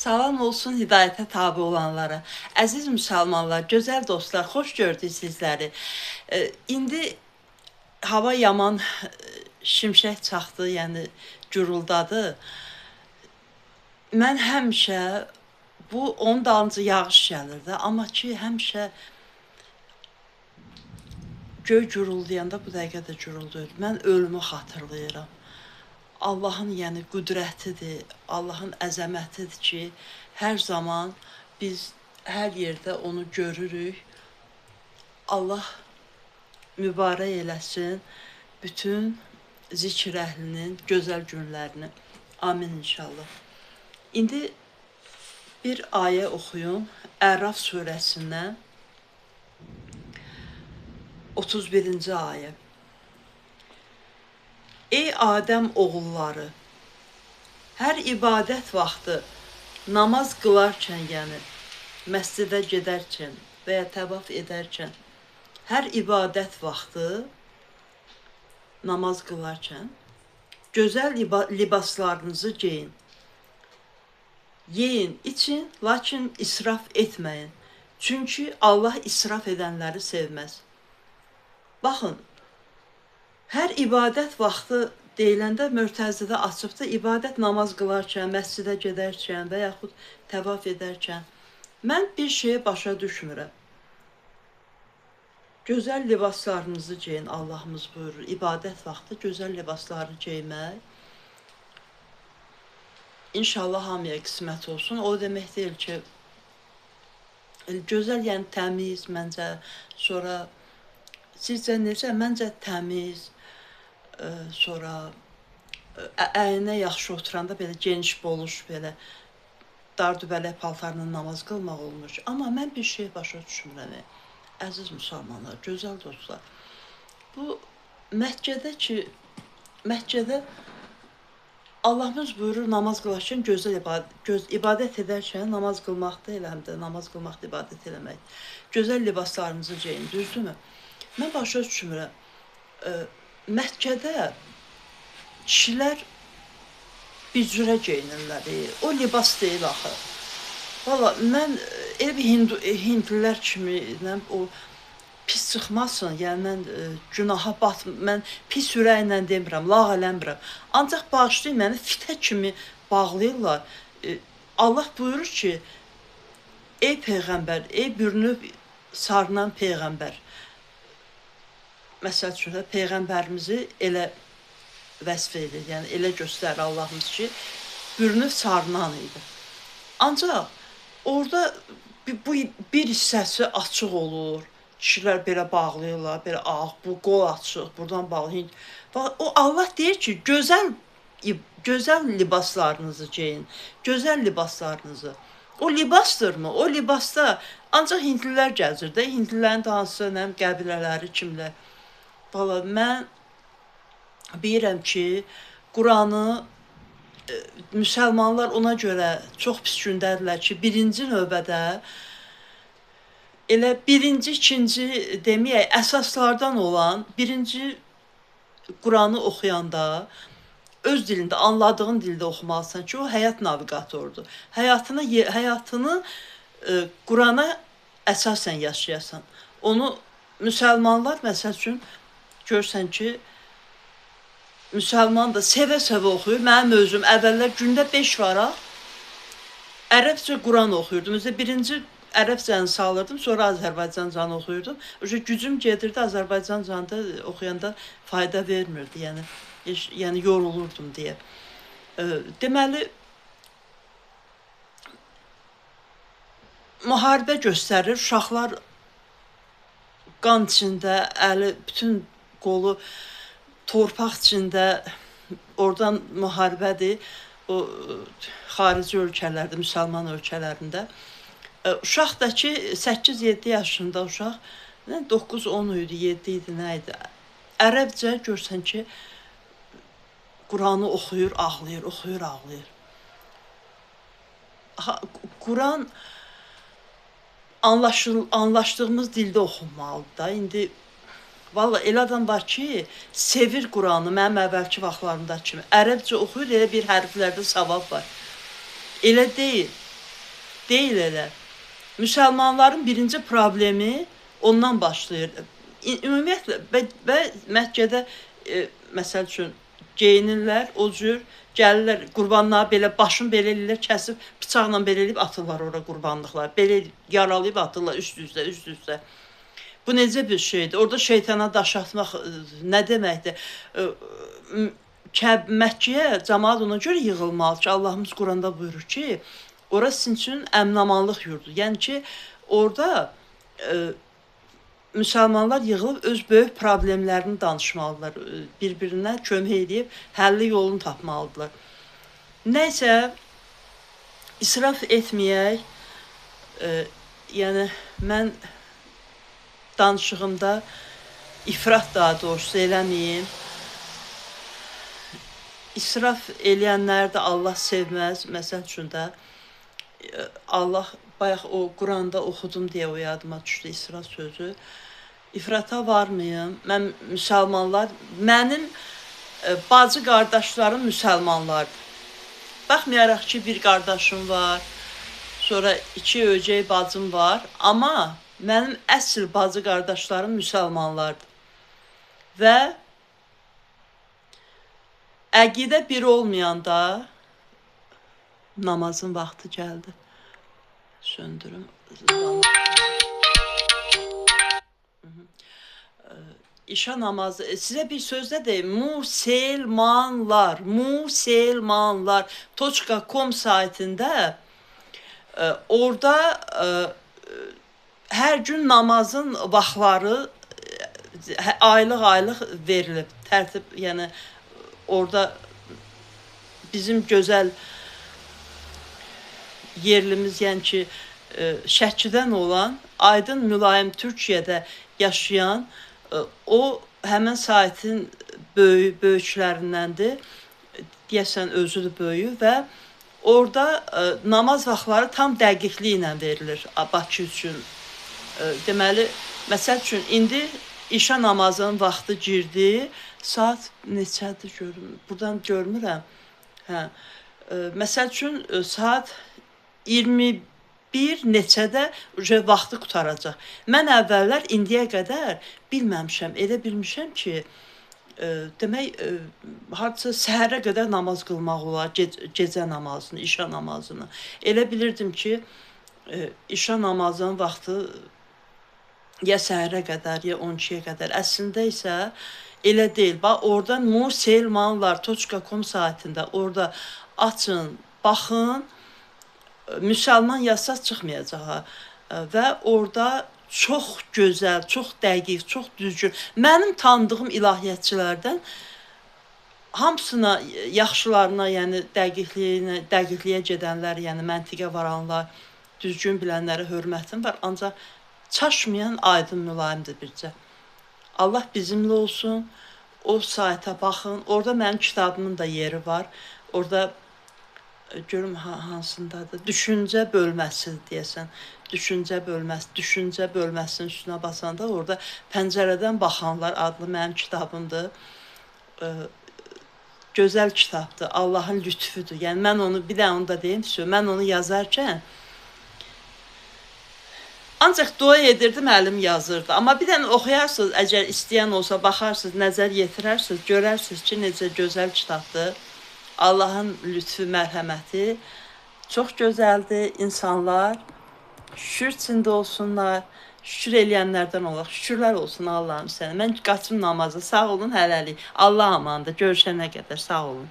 Salam olsun hidayətə tabi olanlara. Əziz müsəlmanlar, gözəl dostlar, xoş gördük sizləri. İndi hava yaman şimşək çaxdı, yəni güruldadı. Mən həmişə bu onun dalınca yağış gəlirdi, amma ki həmişə göy guruldayanda bu dəqiqə də guruldayır. Mən ölümü xatırlayıram. Allahın yəni qüdrətidir, Allahın əzəmətidir ki, hər zaman biz hər yerdə onu görürük. Allah mübarək eləsin bütün zikr əhlinin gözəl günlərini. Amin inşallah. İndi bir ayə oxuyun. Əraf surəsindən 31-ci ayə. Ey Adəm oğulları, hər ibadət vaxtı namaz qılarkən, yəni məscidə gedərkən və ya təvaf edərkən, hər ibadət vaxtı namaz qılarkən gözəl libaslarınızı geyin. Yeyin, için, lakin israf etməyin. Çünki Allah israf edənləri sevməz. Baxın, hər ibadət vaxtı deyiləndə Mürtəzidə açıbdır, ibadət namaz qılarkən, məscidə gedərkən və yaxud təvaf edərkən. Mən bir şeyi başa düşmürəm. Gözəl libaslarınızı geyin, Allahımız buyurur. İbadət vaxtı gözəl libasları geymək. İnşallah hamıya qismət olsun. O demək deyil ki, gözəl, yəni təmiz, məncə, sonra sizcə necə? Məncə təmiz, sonra əyninə yaxşı oturanda belə geniş boluş, belə dardübələk paltarla namaz qılmaq olmur. Amma mən bir şey başa düşmürəm. Əziz müsəlmanlar, gözəl dostlar. Bu Məkkədə ki, Məkkədə Allahımız buyurur namaz qılarkən gözəl ibadət edərkən namaz qılmaq deyil, həm də namaz qılmaq ibadət eləmək. Gözəl libaslarınızı geyin, düzdürmü? Mən başa düşmürəm. Məkkədə kişilər bir cürə geyinirlər. O libas deyil axı. Valla mən elə bir hindlilər kimi o pis çıxmasın, yəni mən günaha batmıram, mən pis ürəklə demirəm, lağ eləmirəm. Ancaq bağışlayın, məni fitə kimi bağlayırlar. Allah buyurur ki, ey Peyğəmbər, ey bürünüb sarınan Peyğəmbər. Məsəl üçün, Peyğəmbərimizi elə vəsf edir, yəni elə göstərir Allahımız ki, bürünüb sarınan idi. Ancaq orada bu bir hissəsi açıq olur. Kişilər belə bağlayırlar, belə bu qol açıq, buradan bağlayın. O Allah deyir ki, gözəl libaslarınızı geyin, gözəl libaslarınızı. O libasdırmı? O libasda ancaq hindlilər gəzir də, hindlilərin də hansı qəbilələri kimlər. Valla mən bilirəm ki, Quranı müsəlmanlar ona görə çox pis gündədirlər ki, birinci növbədə elə birinci, ikinci deməyək, əsaslardan olan birinci Quranı oxuyanda öz dilində, anladığın dildə oxumalısan ki, o həyat navigatordur. Həyatını Qurana əsasən yaşayasan. Onu müsəlmanlar, məsəl üçün, görsən ki, müsəlman da sevə-sevə oxuyur. Mənim özüm əvvəllər gündə 5 varaq ərəbcə Quran oxuyurdum. Birinci ərəbcəni salırdım, sonra Azərbaycancanı oxuyurdum. Gücüm gedirdi, Azərbaycancanda oxuyanda fayda vermirdi, yəni yorulurdum deyə. Deməli, müharibə göstərir, uşaqlar qan içində, əli, bütün qolu torpaq içində, oradan müharibədir, o xarici ölkələrdə, müsəlman ölkələrində. Uşaq da ki, 8-7 yaşında uşaq, 9-10 idi, 7 idi, nə idi? Ərəbcə görsən ki, Quranı oxuyur, ağlayır, oxuyur, ağlayır. Quran anlaşdığımız dildə oxunmalıdır da. İndi valla elə adam var ki, sevir Quranı, mənim əvvəlki vaxtlarımda kimi. Ərəbcə oxuyur, elə bir hərflərdə savab var. Elə deyil. Deyil elə. Müsəlmanların birinci problemi ondan başlayır. Ümumiyyətlə və Məkkədə məsəl üçün geyinirlər, o cür gəlirlər qurbanlığa belə başını belə eləyirlər, kəsib bıçaqla belə eləyib atırlar ora qurbanlıqlar. Belə yaralayıb atırlar üst-üstə. Bu necə bir şeydir? Orada şeytana daş atmaq nə deməkdir? Məkkəyə cəmaət ona görə yığılmalı ki, Allahımız Quranda buyurur ki, ora sizin üçün əmin-amanlıq yurdudur. Yəni ki, orada müsəlmanlar yığılıb öz böyük problemlərini danışmalıdırlar, bir-birinə kömək edib həlli yolunu tapmalıdırlar. Nəysə, israf etməyək, yəni mən danışığımda ifrat daha doğrusu eləməyim. İsraf eləyənləri də Allah sevməz. Məsəl üçün də Allah bayaq o Quranda oxudum deyə o yadıma düşdü israf sözü. İfrata varmayım. Mən müsəlmanlar, mənim bacı qardaşlarım müsəlmanlardır. Baxmayaraq ki, bir qardaşım var, sonra 2 öcək bacım var, amma mənim əsl bacı qardaşlarım müsəlmanlardır. Və əqidə bir olmayanda namazın vaxtı gəldi. Söndürüm. İşa namazı. Sizə bir sözdə deyim. Muselmanlar. .com saytında orada hər gün namazın vaxtları aylıq verilib. Tərtib, yəni orada bizim gözəl yerlimiz, yəni ki, Şəkidən olan, Aydın Mülayim Türkiyədə yaşayan, o həmən saytın böyüklərindəndir, deyəsən özüdür böyüyü və orada namaz vaxtları tam dəqiqliyi ilə verilir Bakı üçün. Deməli, məsəl üçün, indi işə namazının vaxtı girdi, saat neçədir görüm, buradan görmürəm. Məsəl üçün, saat 21 neçədə vaxtı qutaracaq. Mən əvvəllər indiyə qədər bilməmişəm, elə bilmişəm ki, demək, hardasa səhərə qədər namaz qılmaq olar, gecə namazını, işə namazını. Elə bilirdim ki, işə namazının vaxtı ya səhərə qədər, ya 12-yə qədər. Əslində isə elə deyil. Bax, orada muselmanlar.com saytında orada açın, baxın, müsəlman yazsa çıxmayacaq. Və orada çox gözəl, çox dəqiq, çox düzgün. Mənim tanıdığım ilahiyyatçılardan hamısına, yaxşılarına, yəni dəqiqliyə gedənlər, yəni məntiqə varanlar, düzgün bilənlərə hörmətim var. Ancaq çaşmayan Aydın Mülayimdir bircə. Allah bizimlə olsun. O sayta baxın. Orada mənim kitabımın da yeri var. Orada görüm hansındadır. Düşüncə bölməsi deyəsən. Düşüncə bölməsinin üstünə basanda orada Pəncərədən baxanlar adlı mənim kitabımdır. Gözəl kitabdır. Allahın lütfüdür. Yəni mən onu, bir də onu da deyim, mən onu yazarkən ancaq dua edirdim, əlim yazırdı. Amma bir dənə oxuyarsınız, əgər istəyən olsa, baxarsınız, nəzər yetirərsiniz, görərsiniz ki, necə gözəl kitabdır. Allahın lütfü, mərhəməti çox gözəldir. İnsanlar şükür içində olsunlar, şükür eləyənlərdən olaq. Şükürlər olsun Allah'ım sənə. Mən qaçım namazı. Sağ olun, hələlik. Allah amandır. Görüşənə qədər sağ olun.